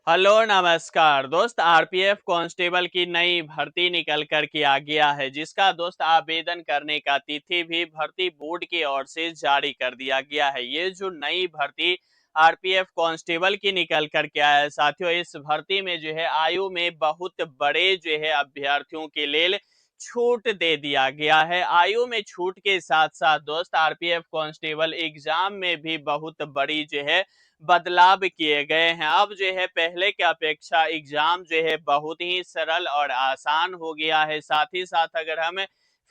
Hello नमस्कार दोस्त। RPF constable की नई भर्ती निकल कर के आ गया है, जिसका दोस्त आवेदन करने का तिथि भी भर्ती बोर्ड की ओर से जारी कर दिया गया है। ये जो नई भर्ती आरपीएफ कांस्टेबल की निकल कर के आया है साथियों, इस भर्ती में जो है आयु में बहुत बड़े जो है अभ्यर्थियों के लिए छूट दे दिया गया है। आयु में छूट के साथ साथ दोस्त आरपीएफ कांस्टेबल एग्जाम में भी बहुत बड़ी जो है बदलाव किए गए हैं। अब जो है पहले की अपेक्षा एग्जाम जो है बहुत ही सरल और आसान हो गया है। साथ ही साथ अगर हम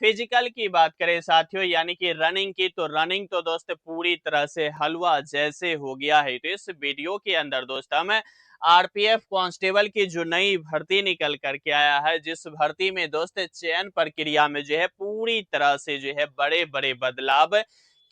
फिजिकल की बात करें साथियों, यानी कि रनिंग की, तो रनिंग तो दोस्त पूरी तरह से हलवा जैसे हो गया है। तो इस वीडियो के अंदर दोस्त हम आरपीएफ कांस्टेबल की जो नई भर्ती निकल करके आया है, जिस भर्ती में दोस्त चयन प्रक्रिया में जो है पूरी तरह से जो है बड़े बड़े बदलाव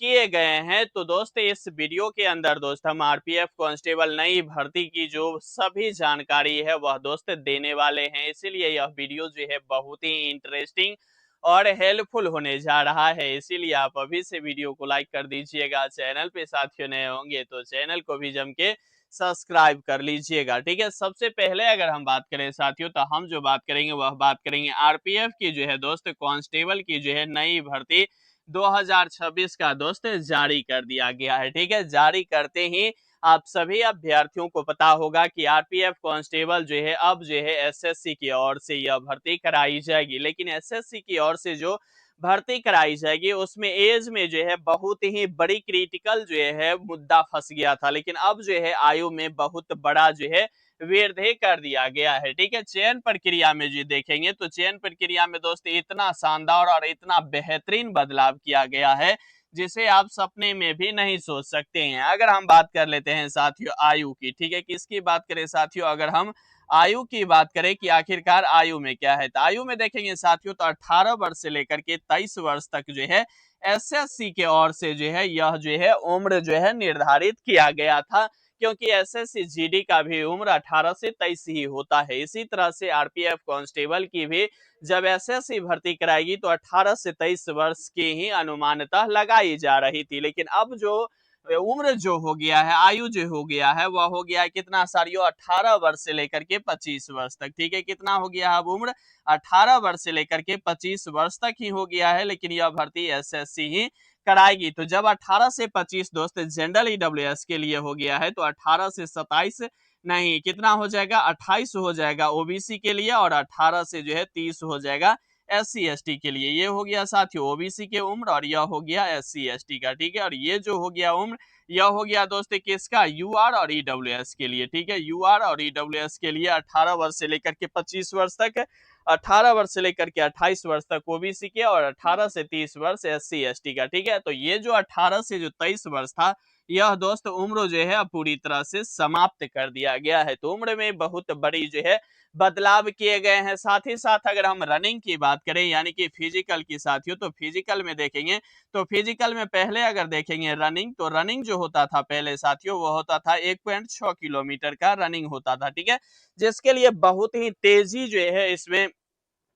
किए गए हैं। तो दोस्त इस वीडियो के अंदर दोस्त हम आरपीएफ कांस्टेबल नई भर्ती की जो सभी जानकारी है वह दोस्त देने वाले हैं, इसीलिए यह वीडियो जो है बहुत ही इंटरेस्टिंग और हेल्पफुल होने जा रहा है। इसीलिए आप अभी से वीडियो को लाइक कर दीजिएगा। चैनल पे साथियों नए होंगे तो चैनल को भी जम के सब्सक्राइब कर लीजिएगा, ठीक है। सबसे पहले अगर हम बात करें साथियों, तो हम जो बात करेंगे वह बात करेंगे आरपीएफ की जो है दोस्त कांस्टेबल की जो है नई भर्ती 2026 का दोस्त जारी कर दिया गया है, ठीक है। जारी करते ही आप सभी अभ्यर्थियों को पता होगा कि आरपीएफ कांस्टेबल जो है अब जो है एसएससी की ओर से यह भर्ती कराई जाएगी। लेकिन एसएससी की ओर से जो भर्ती कराई जाएगी उसमें एज में जो है बहुत ही बड़ी क्रिटिकल जो है मुद्दा फंस गया था, लेकिन अब जो है आयु में बहुत बड़ा जो है वृद्धि कर दिया गया है, ठीक है। चयन प्रक्रिया में जो देखेंगे तो चयन प्रक्रिया में दोस्त इतना शानदार और इतना बेहतरीन बदलाव किया गया है जिसे आप सपने में भी नहीं सोच सकते हैं। अगर हम बात कर लेते हैं साथियों आयु की, ठीक है, किसकी बात करें साथियों, अगर हम आयु की बात करें कि आखिरकार आयु में क्या है, तो आयु में देखेंगे साथियों तो 18 वर्ष से लेकर के 23 वर्ष तक जो है एसएससी के ओर से जो है यह जो है उम्र जो है निर्धारित किया गया था, क्योंकि एसएससी जीडी का भी उम्र 18 से 23 ही होता है। इसी तरह से आरपीएफ कांस्टेबल की भी जब एसएससी भर्ती कराएगी तो 18 से 23 वर्ष की ही अनुमानतः लगाई जा रही थी। लेकिन अब जो उम्र जो हो गया है, आयु जो हो गया है, वह हो गया है कितना सारियों, 18 वर्ष से लेकर के 25 वर्ष तक, ठीक है। कितना हो गया है अब उम्र, 18 वर्ष से लेकर के 25 वर्ष तक ही हो गया है। लेकिन यह भर्ती एसएससी ही कराएगी। तो जब 18 से 25 दोस्त जनरल ईडब्ल्यूएस के लिए हो गया है, तो 18 से 27 नहीं, कितना हो जाएगा, 28 हो जाएगा ओबीसी के लिए, और 18 से जो है 30 हो जाएगा एससी एसटी के लिए। ये हो गया साथियों ओबीसी के उम्र, और यह हो गया एससी एसटी का, ठीक है। और ये जो हो गया उम्र, यह हो गया दोस्त किसका, यूआर और ईडब्ल्यूएस के लिए, ठीक है। यूआर और ईडब्ल्यूएस के लिए 18 वर्ष से लेकर के 25 वर्ष तक, 18 वर्ष से लेकर के 28 वर्ष तक ओबीसी के, और 18 से 30 वर्ष एससी एसटी का, ठीक है। तो ये जो 18 से जो 23 वर्ष था, यह दोस्त उम्र जो है पूरी तरह से समाप्त कर दिया गया है। तो उम्र में बहुत बड़ी जो है बदलाव किए गए हैं। साथ ही साथ अगर हम रनिंग की बात करें, यानी कि फिजिकल की साथियों, तो फिजिकल में देखेंगे तो फिजिकल में पहले अगर देखेंगे रनिंग, तो रनिंग जो होता था पहले साथियों वो होता था 1.6 किलोमीटर का रनिंग होता था, ठीक है, जिसके लिए बहुत ही तेजी जो है इसमें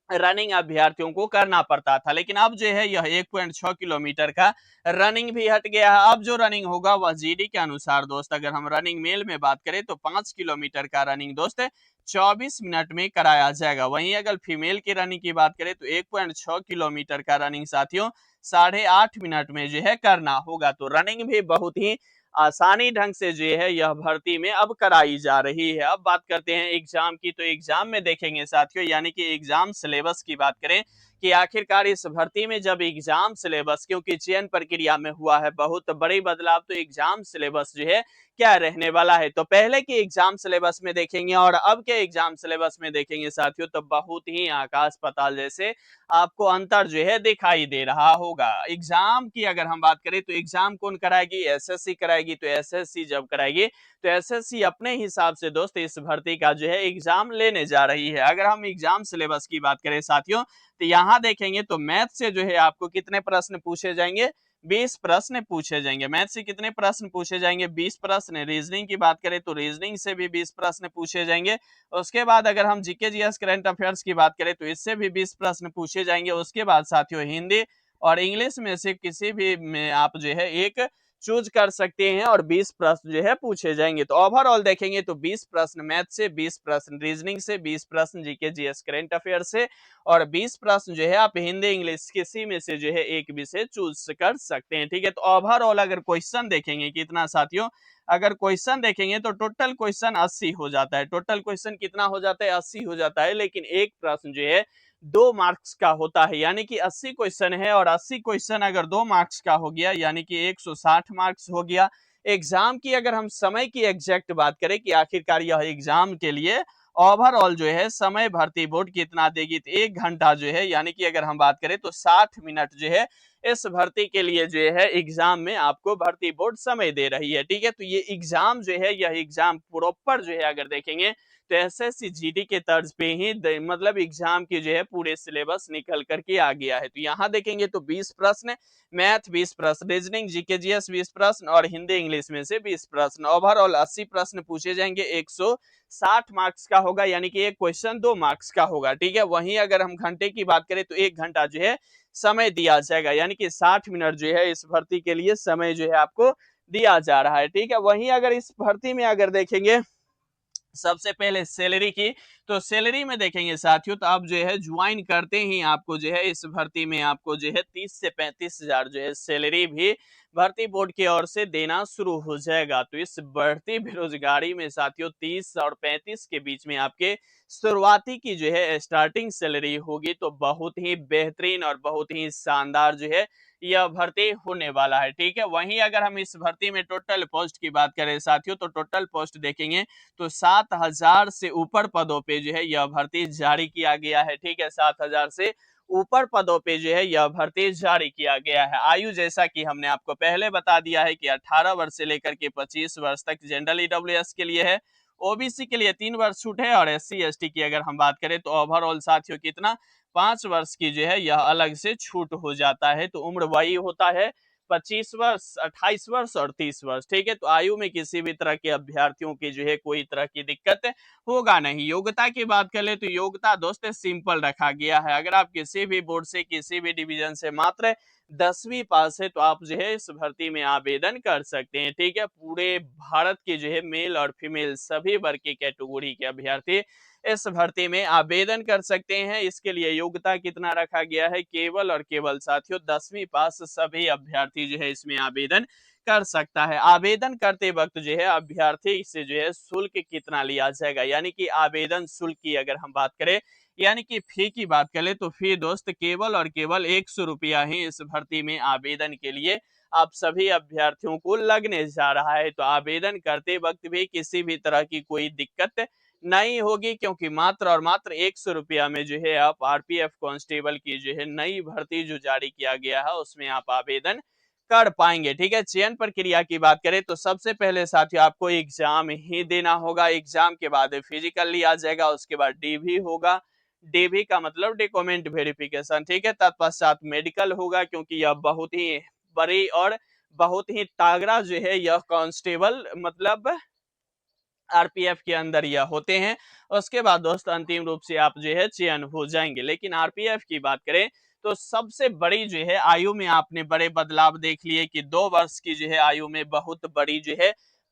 रनिंग अभ्यर्थियों को करना पड़ता था। लेकिन अब जो है यह 1.6 किलोमीटर का रनिंग भी हट गया है। अब जो रनिंग होगा वह जीडी के अनुसार दोस्त, अगर हम रनिंग मेल में बात करें तो 5 किलोमीटर का रनिंग दोस्त 24 मिनट में कराया जाएगा। वहीं अगर फीमेल की रनिंग की बात करें तो 1.6 किलोमीटर का रनिंग साथियों 8.5 मिनट में जो है करना होगा। तो रनिंग भी बहुत ही आसानी ढंग से जो है यह भर्ती में अब कराई जा रही है। अब बात करते हैं एग्जाम की, तो एग्जाम में देखेंगे साथियों, यानी कि एग्जाम सिलेबस की बात करें कि आखिरकार इस भर्ती में जब एग्जाम सिलेबस, क्योंकि चयन प्रक्रिया में हुआ है बहुत बड़ी बदलाव, तो एग्जाम सिलेबस जो है क्या रहने वाला है, तो पहले के एग्जाम सिलेबस में देखेंगे और अब के एग्जाम सिलेबस में देखेंगे साथियों, तो बहुत ही आकाश पाताल जैसे आपको अंतर जो है दिखाई दे रहा होगा। एग्जाम की अगर हम बात करें तो एग्जाम कौन कराएगी, एसएससी कराएगी। तो एसएससी जब कराएगी तो एसएससी अपने हिसाब से दोस्त इस भर्ती का जो है एग्जाम लेने जा रही है। अगर हम एग्जाम सिलेबस की बात करें साथियों, तो यहाँ देखेंगे तो मैथ से जो है आपको कितने प्रश्न पूछे जाएंगे, 20 प्रश्न पूछे जाएंगे। मैथ से कितने प्रश्न पूछे जाएंगे, 20 प्रश्न। रीजनिंग की बात करें तो रीजनिंग से भी 20 प्रश्न पूछे जाएंगे। उसके बाद अगर हम जीके जीएस करंट अफेयर्स की बात करें तो इससे भी 20 प्रश्न पूछे जाएंगे। उसके बाद साथियों हिंदी और इंग्लिश में से किसी भी में आप जो है एक चूज कर सकते हैं और 20 प्रश्न जो है पूछे जाएंगे। तो ओवरऑल देखेंगे तो 20 प्रश्न मैथ से, 20 प्रश्न रीजनिंग से, 20 प्रश्न जीके जीएस करंट अफेयर से और 20 प्रश्न जो है आप हिंदी इंग्लिश किसी में से जो है एक विषय चूज कर सकते हैं। ठीक है, तो ओवरऑल अगर क्वेश्चन देखेंगे कितना साथियों, अगर क्वेश्चन देखेंगे तो टोटल क्वेश्चन 80 हो जाता है। टोटल क्वेश्चन कितना हो जाता है? 80 हो जाता है। लेकिन एक प्रश्न जो है 2 मार्क्स का होता है, यानी कि 80 क्वेश्चन है और 80 क्वेश्चन अगर 2 मार्क्स का हो गया यानी कि 160 मार्क्स हो गया। एग्जाम की अगर हम समय की एग्जैक्ट बात करें कि आखिरकार यह एग्जाम के लिए ओवरऑल जो है समय भर्ती बोर्ड कितना देगी, तो 1 घंटा जो है, यानी कि अगर हम बात करें तो 60 मिनट जो है इस भर्ती के लिए जो है एग्जाम में आपको भर्ती बोर्ड समय दे रही है। ठीक है, तो ये एग्जाम जो है, यह एग्जाम प्रॉपर जो है अगर देखेंगे तो एसएससी जीडी के तर्ज पे ही मतलब एग्जाम की जो है पूरे सिलेबस निकल करके आ गया है। तो यहाँ देखेंगे तो 20 प्रश्न, मैथ 20 प्रश्न, रीजनिंग जीके जीएस 20 प्रश्न और हिंदी इंग्लिश में से 20 प्रश्न। ओवरऑल 80 प्रश्न पूछे जाएंगे, 160 मार्क्स का होगा, यानी कि एक क्वेश्चन 2 मार्क्स का होगा। ठीक है, वहीं अगर हम घंटे की बात करें तो 1 घंटा जो है समय दिया जाएगा, यानी कि 60 मिनट जो है इस भर्ती के लिए समय जो है आपको दिया जा रहा है। ठीक है, वहीं अगर इस भर्ती में अगर देखेंगे सबसे पहले सैलरी की, तो सैलरी में देखेंगे साथियों तो आप जो है ज्वाइन करते ही आपको जो है इस भर्ती में आपको जो है 30 से 35 हजार जो है सैलरी भी भर्ती बोर्ड की ओर से देना शुरू हो जाएगा। तो इस बढ़ती बेरोजगारी में साथियों 30 और 35 के बीच में आपके शुरुआती की जो है स्टार्टिंग सैलरी होगी, तो बहुत ही बेहतरीन और बहुत ही शानदार जो है यह भर्ती होने वाला है। ठीक है, वहीं अगर हम इस भर्ती में टोटल पोस्ट की बात करें साथियों तो टोटल पोस्ट देखेंगे तो 7,000 से ऊपर पदों पे जो है यह भर्ती जारी किया गया है। ठीक है, 7,000 से ऊपर पदों पे जो है यह भर्ती जारी किया गया है। आयु जैसा कि हमने आपको पहले बता दिया है कि 18 वर्ष से लेकर के 25 वर्ष तक जनरल ईडब्ल्यूएस के लिए है, ओबीसी के लिए 3 वर्ष छूट है और एससी एसटी की अगर हम बात करें तो ओवरऑल साथियों कितना 5 वर्ष की जो है यह अलग से छूट हो जाता है। तो उम्र वही होता है 25 वर्ष, 28 वर्ष और 30 वर्ष। ठीक है, तो आयु में किसी भी तरह के अभ्यर्थियों की जो है कोई तरह की दिक्कत होगा नहीं। योग्यता की बात कर ले तो योग्यता दोस्त सिंपल रखा गया है। अगर आप किसी भी बोर्ड से, किसी भी डिवीजन से मात्र 10वीं पास है तो आप जो है इस भर्ती में आवेदन कर सकते हैं। ठीक है, पूरे भारत के जो है मेल और फीमेल सभी वर्ग की कैटेगरी के अभ्यर्थी इस भर्ती में आवेदन कर सकते हैं। इसके लिए योग्यता कितना रखा गया है? केवल और केवल साथियों 10वीं पास सभी अभ्यर्थी जो है इसमें आवेदन कर सकता है। आवेदन करते वक्त जो है अभ्यर्थी से जो है शुल्क कितना लिया जाएगा, यानी कि आवेदन शुल्क की अगर हम बात करें, यानी कि फी की बात करें तो फी दोस्त केवल और केवल 100 रुपया ही इस भर्ती में आवेदन के लिए आप सभी अभ्यर्थियों को लगने जा रहा है। तो आवेदन करते वक्त भी किसी भी तरह की कोई दिक्कत नहीं होगी, क्योंकि मात्र और मात्र 100 रुपया में जो है आप आरपीएफ कांस्टेबल की जो है नई भर्ती जो जारी किया गया है उसमें आप आवेदन कर पाएंगे। ठीक है, चयन प्रक्रिया की बात करें तो सबसे पहले साथियों आपको एग्जाम ही देना होगा। एग्जाम के बाद फिजिकल लिया जाएगा, उसके बाद डीवी होगा। डीवी का मतलब डॉक्यूमेंट वेरिफिकेशन। ठीक है, तत्पश्चात मेडिकल होगा, क्योंकि यह बहुत ही बड़ी और बहुत ही तागड़ा जो है यह कांस्टेबल मतलब आरपीएफ के अंदर यह होते हैं। उसके बाद दोस्त अंतिम रूप से आप जो है चयन हो जाएंगे। लेकिन आरपीएफ की बात करें तो सबसे बड़ी जो है आयु में आपने बड़े बदलाव देख लिए कि 2 वर्ष की जो है आयु में बहुत बड़ी जो है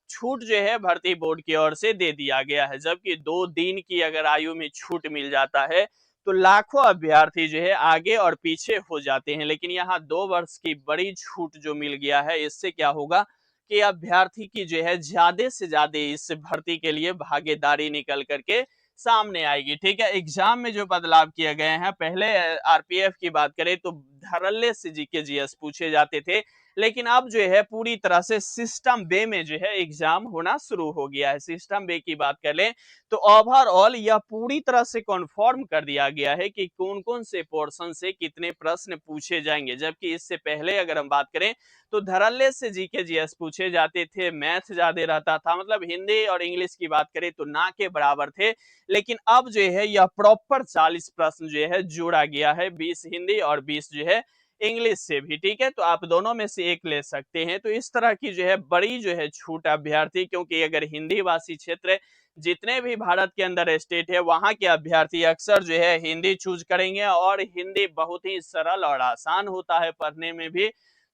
छूट जो है भर्ती बोर्ड की ओर से दे दिया गया है। जबकि 2 दिन की अगर आयु में छूट मिल जाता है तो लाखों अभ्यर्थी जो है आगे और पीछे हो जाते हैं। लेकिन यहाँ 2 वर्ष की बड़ी छूट जो मिल गया है, इससे क्या होगा कि अभ्यर्थी की जो है ज्यादा से ज्यादा इस भर्ती के लिए भागीदारी निकल करके सामने आएगी। ठीक है, एग्जाम में जो बदलाव किए गए हैं, पहले आरपीएफ की बात करें तो धड़ल्ले से जीके जीएस पूछे जाते थे, लेकिन अब जो है पूरी तरह से सिस्टम बे में जो है एग्जाम होना शुरू हो गया है। सिस्टम बे की बात कर लें तो ओवरऑल यह पूरी तरह से कन्फर्म कर दिया गया है कि कौन कौन से पोर्शन से कितने प्रश्न पूछे जाएंगे। जबकि इससे पहले अगर हम बात करें तो धड़ल्ले से जीके जीएस पूछे जाते थे, मैथ ज्यादा रहता था, मतलब हिंदी और इंग्लिश की बात करें तो ना के बराबर थे। लेकिन अब जो है यह प्रॉपर 40 प्रश्न जो है जोड़ा गया है, 20 हिंदी और 20 जो है इंग्लिश से भी। ठीक है, तो आप दोनों में से एक ले सकते हैं। तो इस तरह की जो है बड़ी जो है छूट अभ्यर्थी, क्योंकि अगर हिंदी भाषी क्षेत्र जितने भी भारत के अंदर स्टेट है वहां के अभ्यर्थी अक्सर जो है हिंदी चूज करेंगे और हिंदी बहुत ही सरल और आसान होता है पढ़ने में भी।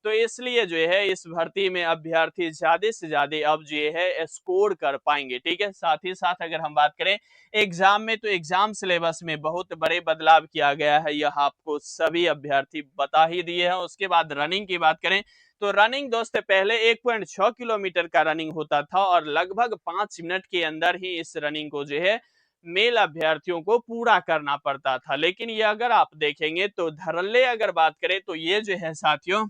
तो इसलिए जो है इस भर्ती में अभ्यर्थी ज्यादा से ज्यादा अब जो है स्कोर कर पाएंगे। ठीक है, साथ ही साथ अगर हम बात करें एग्जाम में, तो एग्जाम सिलेबस में बहुत बड़े बदलाव किया गया है, यह आपको सभी अभ्यर्थी बता ही दिए हैं। उसके बाद रनिंग की बात करें तो रनिंग दोस्त पहले 1.6 किलोमीटर का रनिंग होता था और लगभग 5 मिनट के अंदर ही इस रनिंग को जो है मेल अभ्यर्थियों को पूरा करना पड़ता था। लेकिन ये अगर आप देखेंगे तो धरल्ले अगर बात करें तो ये जो है साथियों,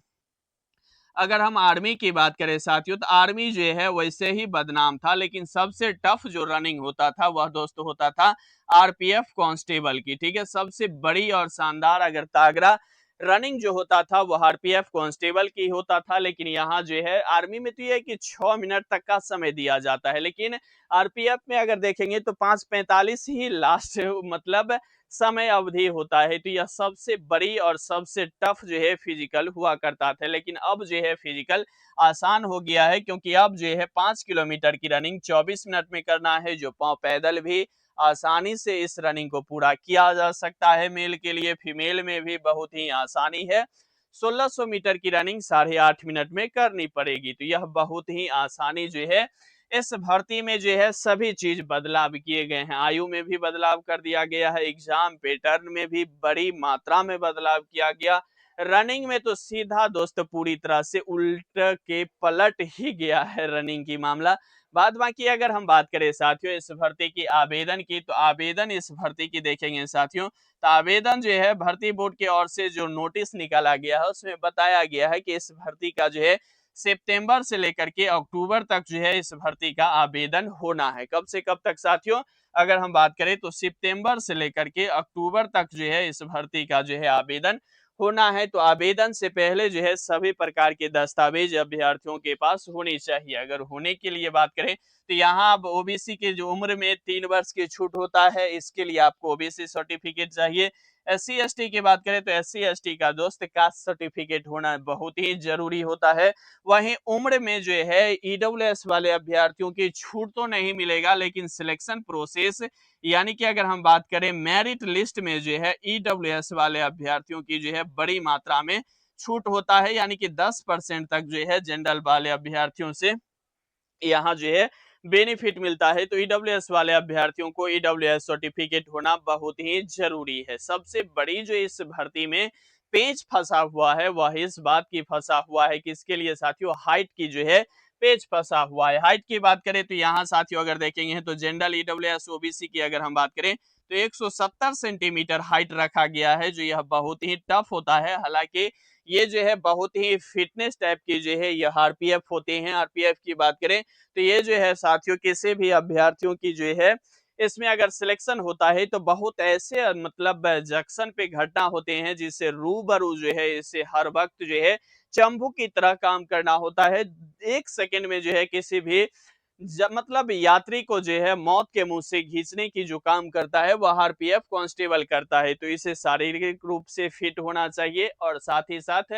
अगर हम आर्मी की बात करें साथियों, तो आर्मी जो है वैसे ही बदनाम था, लेकिन सबसे टफ जो रनिंग होता था वह दोस्त होता था आरपीएफ कांस्टेबल की। ठीक है, सबसे बड़ी और शानदार अगर तागड़ा रनिंग जो होता था वह आरपीएफ कांस्टेबल की होता था। लेकिन यहाँ जो है आर्मी में तो यह है कि 6 मिनट तक का समय दिया जाता है, लेकिन आरपीएफ में अगर देखेंगे तो 5:45 ही लास्ट मतलब समय अवधि होता है। तो यह सबसे बड़ी और सबसे टफ जो है फिजिकल हुआ करता था। लेकिन अब जो है फिजिकल आसान हो गया है, क्योंकि अब जो है 5 किलोमीटर की रनिंग 24 मिनट में करना है, जो पांव पैदल भी आसानी से इस रनिंग को पूरा किया जा सकता है। मेल के लिए फीमेल में भी बहुत ही आसानी है। 1600 मीटर की रनिंग 8.5 मिनट में करनी पड़ेगी। तो यह बहुत ही आसानी जो है इस भर्ती में जो है सभी चीज बदलाव किए गए हैं। आयु में भी बदलाव कर दिया गया है, एग्जाम पैटर्न में भी बड़ी मात्रा में बदलाव किया गया। रनिंग में तो सीधा दोस्त पूरी तरह से उल्ट के पलट ही गया है रनिंग की मामला। बाद बाकी अगर हम बात करें साथियों इस भर्ती की आवेदन की, तो आवेदन इस भर्ती की देखेंगे साथियों, तो आवेदन जो है भर्ती बोर्ड की ओर से जो नोटिस निकाला गया है उसमें बताया गया है कि इस भर्ती का जो है सितंबर से लेकर के अक्टूबर तक जो है इस भर्ती का आवेदन होना है। कब से कब तक साथियों, अगर हम बात करें तो सितंबर से लेकर के अक्टूबर तक जो है इस भर्ती का जो है आवेदन होना है। तो आवेदन से पहले जो है सभी प्रकार के दस्तावेज अभ्यर्थियों के पास होनी चाहिए। अगर होने के लिए बात करें तो यहाँ अब ओबीसी के जो उम्र में 3 वर्ष की छूट होता है, इसके लिए आपको ओबीसी सर्टिफिकेट चाहिए। एससी एसटी की बात करें तो एससी एसटी का दोस्त कास्ट सर्टिफिकेट होना बहुत ही जरूरी होता है। वहीं उम्र में जो है ईडब्ल्यूएस वाले अभ्यर्थियों की छूट तो नहीं मिलेगा, लेकिन सिलेक्शन प्रोसेस यानी कि अगर हम बात करें मेरिट लिस्ट में जो है ईडब्ल्यूएस वाले अभ्यर्थियों की जो है बड़ी मात्रा में छूट होता है, यानी कि 10% तक जो है जनरल वाले अभ्यर्थियों से यहाँ जो है बेनिफिट मिलता है। तो ईडब्ल्यूएस वाले अभ्यर्थियों को ईडब्ल्यूएस सर्टिफिकेट होना बहुत ही जरूरी है। सबसे बड़ी जो इस भर्ती में पेच फंसा हुआ है वह इस बात की फंसा हुआ है कि इसके लिए साथियों हाइट की जो है पेच फंसा हुआ है। हाइट की बात करें तो यहाँ साथियों अगर देखेंगे तो जनरल ईडब्ल्यूएस ओबीसी की अगर हम बात करें तो 170 सेंटीमीटर हाइट रखा गया है, जो यह बहुत ही टफ होता है। हालांकि ये जो है बहुत ही फिटनेस टाइप की जो है यह आरपीएफ होते हैं। आरपीएफ की बात करें तो ये जो है साथियों किसी भी अभ्यर्थियों की जो है इसमें अगर सिलेक्शन होता है तो बहुत ऐसे मतलब जंक्शन पे घटना होते हैं जिससे रूबरू जो है इसे हर वक्त जो है चंबू की तरह काम करना होता है। 1 सेकंड में जो है किसी भी मतलब यात्री को जो है मौत के मुंह से खींचने की जो काम करता है वह आरपीएफ कांस्टेबल करता है। तो इसे शारीरिक रूप से फिट होना चाहिए और साथ ही साथ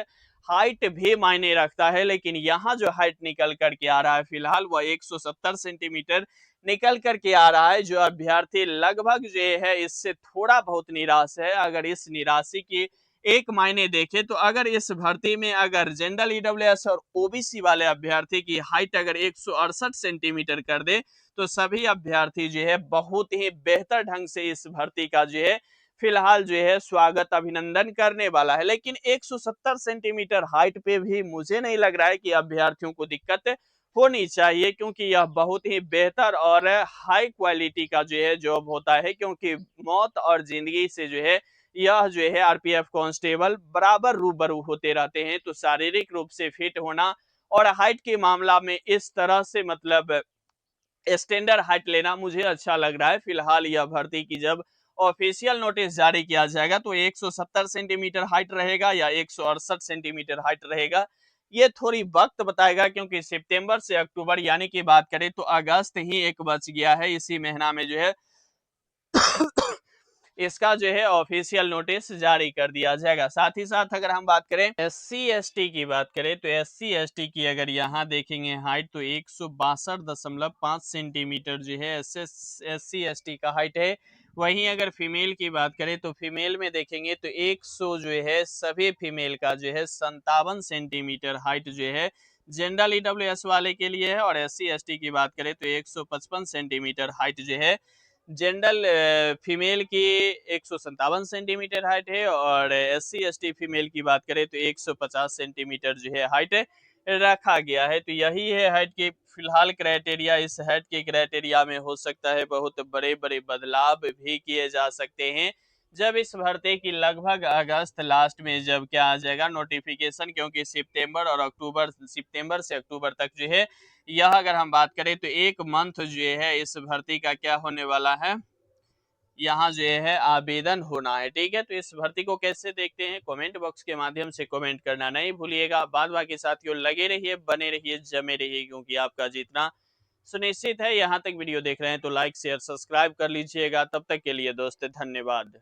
हाइट भी मायने रखता है। लेकिन यहाँ जो हाइट निकल करके आ रहा है फिलहाल वह 170 सेंटीमीटर निकल करके आ रहा है, जो अभ्यर्थी लगभग जो है इससे थोड़ा बहुत निराश है। अगर इस निराशी की एक मायने देखें तो अगर इस भर्ती में अगर जनरल ईडब्ल्यूएस और ओबीसी वाले अभ्यर्थी की हाइट अगर 168 सेंटीमीटर कर दे तो सभी अभ्यर्थी जो है बहुत ही बेहतर ढंग से इस भर्ती का जो है फिलहाल जो है स्वागत अभिनंदन करने वाला है। लेकिन 170 सेंटीमीटर हाइट पे भी मुझे नहीं लग रहा है कि अभ्यर्थियों को दिक्कत होनी चाहिए, क्योंकि यह बहुत ही बेहतर और हाई क्वालिटी का जो है जॉब होता है। क्योंकि मौत और जिंदगी से जो है यह जो है आरपीएफ कांस्टेबल बराबर रूबरू होते रहते हैं। तो शारीरिक रूप से फिट होना और हाइट के मामला में इस तरह से मतलब स्टैंडर्ड हाइट लेना मुझे अच्छा लग रहा है। फिलहाल यह भर्ती की जब ऑफिशियल नोटिस जारी किया जाएगा तो 170 सेंटीमीटर हाइट रहेगा या 168 सेंटीमीटर हाइट रहेगा, ये थोड़ी वक्त बताएगा। क्योंकि सितंबर से अक्टूबर यानी कि बात करें तो अगस्त ही एक बच गया है। इसी महीना में जो है इसका जो है ऑफिशियल नोटिस जारी कर दिया जाएगा। साथ ही साथ अगर हम बात करें SC/ST की बात करें तो SC/ST की अगर यहाँ देखेंगे हाइट तो 162.5 सेंटीमीटर जो है SC/ST का हाइट है। वहीं अगर फीमेल की बात करें तो फीमेल में देखेंगे तो 100 जो है सभी फीमेल का जो है 57 सेंटीमीटर हाइट जो है जनरल EWS वाले के लिए है। और SC/ST की बात करें तो 155 सेंटीमीटर हाइट जो है जनरल फीमेल की 157 सेंटीमीटर हाइट है। और SC/ST फीमेल की बात करें तो 150 सेंटीमीटर जो है हाइट रखा गया है। तो यही है हाइट के फिलहाल क्राइटेरिया। इस हाइट के क्राइटेरिया में हो सकता है बहुत बड़े बड़े बदलाव भी किए जा सकते हैं जब इस भर्ती की लगभग अगस्त लास्ट में जब क्या आ जाएगा नोटिफिकेशन, क्योंकि सितंबर से अक्टूबर तक जो है यह अगर हम बात करें तो 1 मंथ जो है इस भर्ती का क्या होने वाला है, यहाँ जो है आवेदन होना है। ठीक है, तो इस भर्ती को कैसे देखते हैं कमेंट बॉक्स के माध्यम से कमेंट करना नहीं भूलिएगा। बाद बाकी साथियों लगे रहिए, बने रहिए, जमे रहिए, क्योंकि आपका जीतना सुनिश्चित है। यहाँ तक वीडियो देख रहे हैं तो लाइक शेयर सब्सक्राइब कर लीजिएगा। तब तक के लिए दोस्त धन्यवाद।